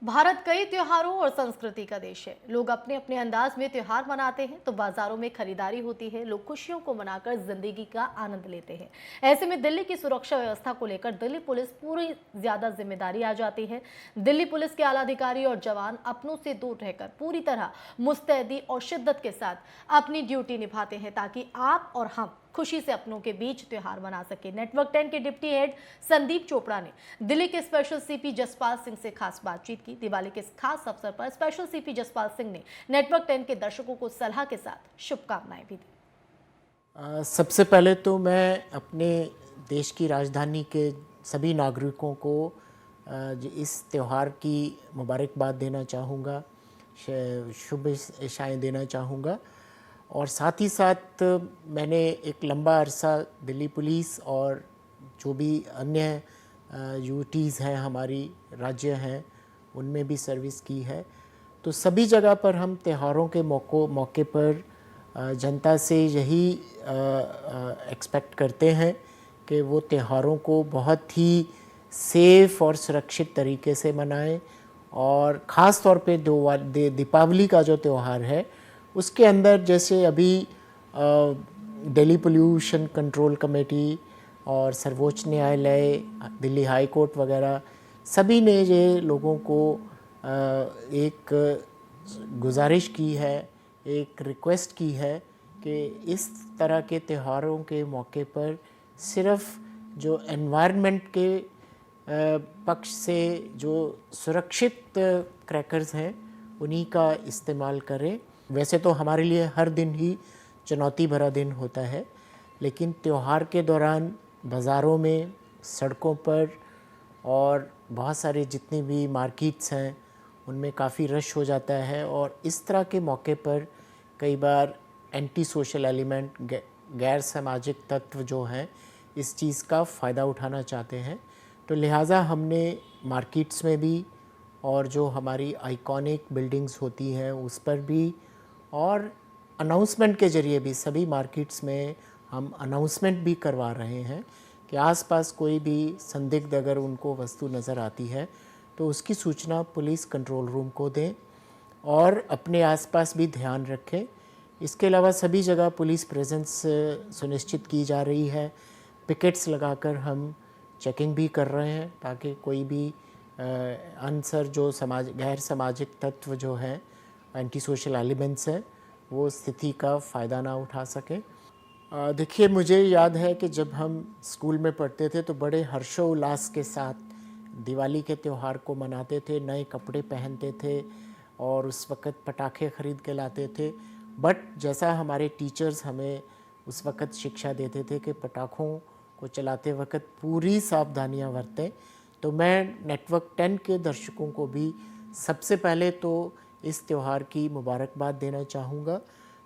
भारत कई त्योहारों और संस्कृति का देश है। लोग अपने अपने अंदाज में त्योहार मनाते हैं। तो बाजारों में खरीदारी होती है, लोग खुशियों को मनाकर जिंदगी का आनंद लेते हैं। ऐसे में दिल्ली की सुरक्षा व्यवस्था को लेकर दिल्ली पुलिस पूरी ज्यादा जिम्मेदारी आ जाती है। दिल्ली पुलिस के आला अधिकारी और जवान अपनों से दूर रहकर पूरी तरह मुस्तैदी और शिद्दत के साथ अपनी ड्यूटी निभाते हैं, ताकि आप और हम खुशी से अपनों के बीच त्योहार मना सके। नेटवर्क 10 के डिप्टी हेड संदीप चोपड़ा ने दिल्ली के स्पेशल सीपी जसपाल सिंह से खास बातचीत की। दिवाली के इस खास अवसर पर स्पेशल सीपी जसपाल सिंह ने नेटवर्क 10 के दर्शकों को सलाह के साथ शुभकामनाएं भी दी। सबसे पहले तो मैं अपने देश की राजधानी के सभी नागरिकों को इस त्यौहार की मुबारकबाद देना चाहूँगा, शुभ इशाएँ देना चाहूँगा। और साथ ही साथ मैंने एक लंबा अरसा दिल्ली पुलिस और जो भी अन्य यूटीज़ हैं, हमारी राज्य हैं, उनमें भी सर्विस की है। तो सभी जगह पर हम त्योहारों के मौके पर जनता से यही एक्सपेक्ट करते हैं कि वो त्योहारों को बहुत ही सेफ और सुरक्षित तरीके से मनाएं। और ख़ास तौर पे दीपावली का जो त्यौहार है उसके अंदर, जैसे अभी दिल्ली पोल्यूशन कंट्रोल कमेटी और सर्वोच्च न्यायालय, दिल्ली हाई कोर्ट वगैरह सभी ने ये लोगों को एक गुजारिश की है, एक रिक्वेस्ट की है कि इस तरह के त्योहारों के मौके पर सिर्फ जो एनवायरनमेंट के पक्ष से जो सुरक्षित क्रैकर्स हैं उन्हीं का इस्तेमाल करें। वैसे तो हमारे लिए हर दिन ही चुनौती भरा दिन होता है, लेकिन त्यौहार के दौरान बाज़ारों में, सड़कों पर और बहुत सारे जितने भी मार्केट्स हैं उनमें काफ़ी रश हो जाता है। और इस तरह के मौके पर कई बार एंटी सोशल एलिमेंट, गैर सामाजिक तत्व जो हैं इस चीज़ का फ़ायदा उठाना चाहते हैं। तो लिहाजा हमने मार्केट्स में भी और जो हमारी आइकॉनिक बिल्डिंग्स होती हैं उस पर भी और अनाउंसमेंट के ज़रिए भी सभी मार्केट्स में हम अनाउंसमेंट भी करवा रहे हैं कि आसपास कोई भी संदिग्ध अगर उनको वस्तु नज़र आती है तो उसकी सूचना पुलिस कंट्रोल रूम को दें और अपने आसपास भी ध्यान रखें। इसके अलावा सभी जगह पुलिस प्रेजेंस सुनिश्चित की जा रही है। पिकेट्स लगाकर हम चेकिंग भी कर रहे हैं ताकि कोई भी अनसर जो गैर सामाजिक तत्व जो हैं, एंटी सोशल एलिमेंट्स हैं, वो स्थिति का फ़ायदा ना उठा सकें। देखिए, मुझे याद है कि जब हम स्कूल में पढ़ते थे तो बड़े हर्षोल्लास के साथ दिवाली के त्यौहार को मनाते थे, नए कपड़े पहनते थे और उस वक़्त पटाखे ख़रीद के लाते थे। बट जैसा हमारे टीचर्स हमें उस वक़्त शिक्षा देते थे कि पटाखों को चलाते वक़्त पूरी सावधानियां बरतें, तो मैं नेटवर्क 10 के दर्शकों को भी सबसे पहले तो इस त्यौहार की मुबारकबाद देना चाहूँगा।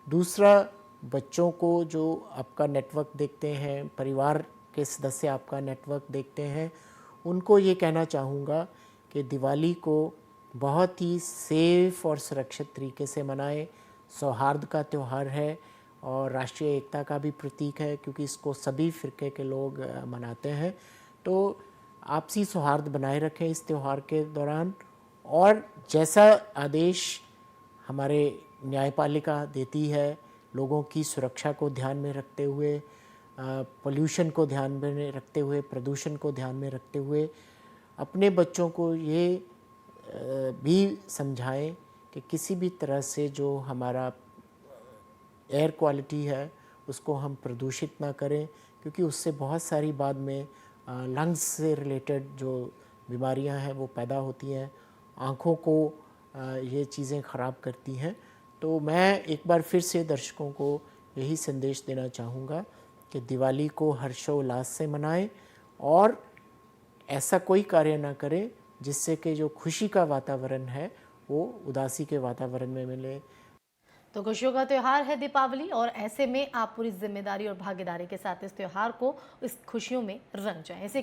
दूसरा, बच्चों को जो आपका नेटवर्क देखते हैं, परिवार के सदस्य आपका नेटवर्क देखते हैं, उनको ये कहना चाहूँगा कि दिवाली को बहुत ही सेफ और सुरक्षित तरीके से मनाएं। सौहार्द का त्यौहार है और राष्ट्रीय एकता का भी प्रतीक है, क्योंकि इसको सभी फ़िरके के लोग मनाते हैं। तो आपसी सौहार्द बनाए रखें इस त्यौहार के दौरान। और जैसा आदेश हमारे न्यायपालिका देती है, लोगों की सुरक्षा को ध्यान में रखते हुए, पोल्यूशन को ध्यान में रखते हुए, प्रदूषण को ध्यान में रखते हुए अपने बच्चों को ये भी समझाएं कि किसी भी तरह से जो हमारा एयर क्वालिटी है उसको हम प्रदूषित ना करें, क्योंकि उससे बहुत सारी बाद में लंग्स से रिलेटेड जो बीमारियां हैं वो पैदा होती हैं, आँखों को ये चीज़ें ख़राब करती हैं। तो मैं एक बार फिर से दर्शकों को यही संदेश देना चाहूँगा कि दिवाली को हर्षोल्लास से मनाएं और ऐसा कोई कार्य ना करें जिससे कि जो खुशी का वातावरण है वो उदासी के वातावरण में मिले। तो खुशियों का त्योहार है दीपावली, और ऐसे में आप पूरी जिम्मेदारी और भागीदारी के साथ इस त्योहार को, इस खुशियों में रंग जाएं।